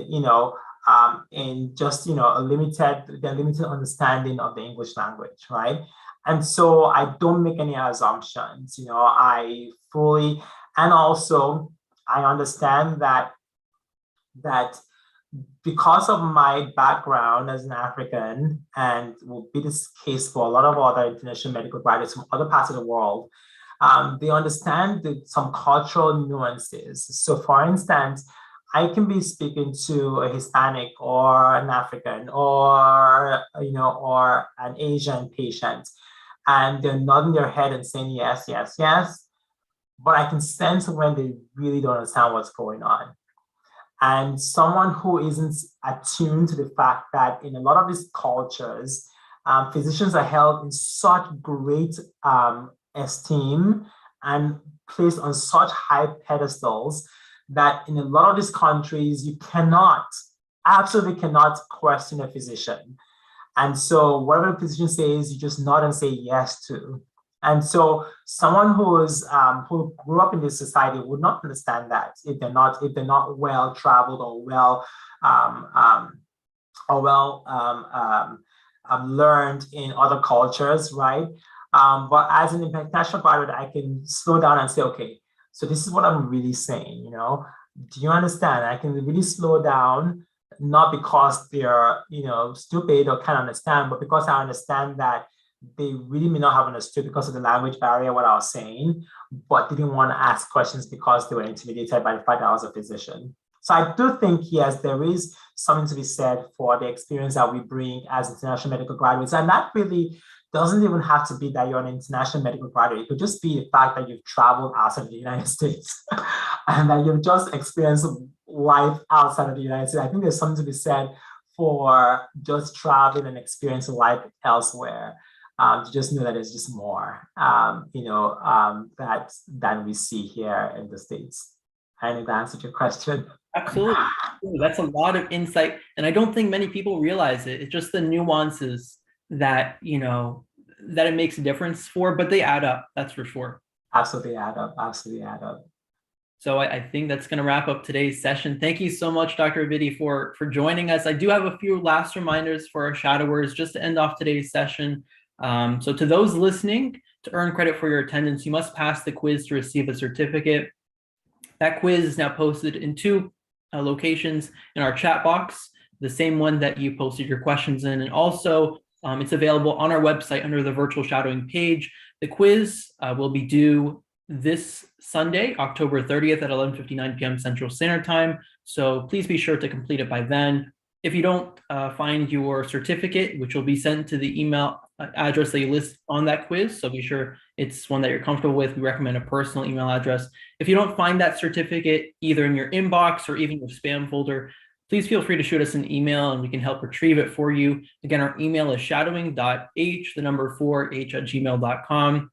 just, a limited understanding of the English language, right? And so I don't make any assumptions, I fully, and also I understand that because of my background as an African, and will be this case for a lot of other international medical graduates from other parts of the world, they understand some cultural nuances. So for instance, I can be speaking to a Hispanic or an African or an Asian patient, and they're nodding their head and saying yes, yes, yes, but I can sense when they really don't understand what's going on. And someone who isn't attuned to the fact that in a lot of these cultures, physicians are held in such great esteem and placed on such high pedestals that in a lot of these countries, you absolutely cannot question a physician. And so whatever the physician says, you just nod and say yes to. And so someone who grew up in this society would not understand that if they're not well traveled or learned in other cultures, right? But as an international graduate, I can slow down and say, okay, so this is what I'm really saying, do you understand? I can really slow down, not because they're, stupid or can't understand, but because I understand that they really may not have understood because of the language barrier what I was saying, but didn't want to ask questions because they were intimidated by the fact that I was a physician. So I do think, yes, there is something to be said for the experience that we bring as international medical graduates. And that really doesn't even have to be that you're an international medical graduate. It could just be the fact that you've traveled outside of the United States and that you've just experienced life outside of the United States. I think there's something to be said for just traveling and experiencing life elsewhere. To just know that there's just more, than we see here in the States. I think that answered your question. Absolutely. That's a lot of insight. And I don't think many people realize it. It's just the nuances that, that it makes a difference for, but they add up. That's for sure. Absolutely add up. Absolutely add up. So I think that's going to wrap up today's session. Thank you so much, Dr. Obidi, for joining us. I do have a few last reminders for our shadowers just to end off today's session. So to those listening, to earn credit for your attendance, you must pass the quiz to receive a certificate. That quiz is now posted in two locations in our chat box, the same one that you posted your questions in. And also it's available on our website under the virtual shadowing page. The quiz will be due this Sunday, October 30th at 11:59 p.m. Central Standard Time. So please be sure to complete it by then. If you don't find your certificate, which will be sent to the email address that you list on that quiz, so be sure it's one that you're comfortable with. We recommend a personal email address. If you don't find that certificate either in your inbox or even your spam folder, please feel free to shoot us an email and we can help retrieve it for you. Again, our email is shadowing.h4h@gmail.com.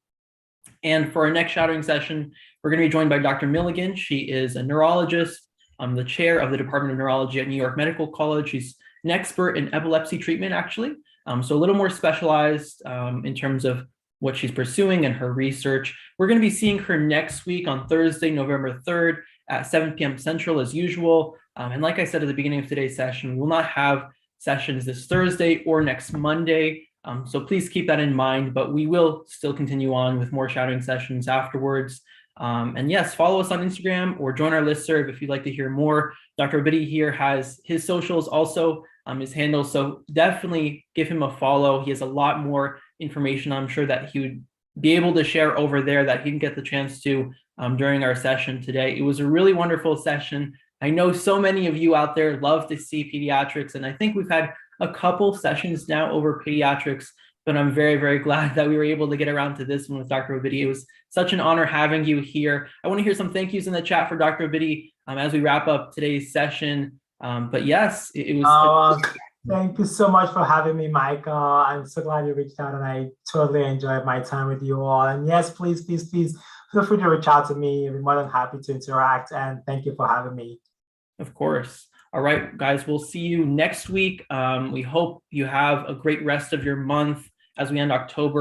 And for our next shadowing session, we're going to be joined by Dr. Milligan. She is a neurologist. I'm the chair of the Department of Neurology at New York Medical College. She's an expert in epilepsy treatment, actually. So a little more specialized in terms of what she's pursuing and her research. We're going to be seeing her next week on Thursday, November 3rd at 7 p.m. Central as usual. And like I said at the beginning of today's session, we will not have sessions this Thursday or next Monday. So please keep that in mind, but we will still continue on with more shadowing sessions afterwards. And yes, follow us on Instagram or join our listserv if you'd like to hear more. Dr. Obidi here has his socials also, his handles. So definitely give him a follow. He has a lot more information I'm sure that he would be able to share over there that he didn't get the chance to during our session today. It was a really wonderful session. I know so many of you out there love to see pediatrics, and I think we've had a couple sessions now over pediatrics, but I'm very, very glad that we were able to get around to this one with Dr. Obidi. It was such an honor having you here. I want to hear some thank yous in the chat for Dr. Obidi as we wrap up today's session. But yes, it was. Thank you so much for having me, Michael. I'm so glad you reached out and I totally enjoyed my time with you all. And yes, please feel free to reach out to me. I'll be more than happy to interact. And thank you for having me. Of course. All right, guys, we'll see you next week. We hope you have a great rest of your month as we end October.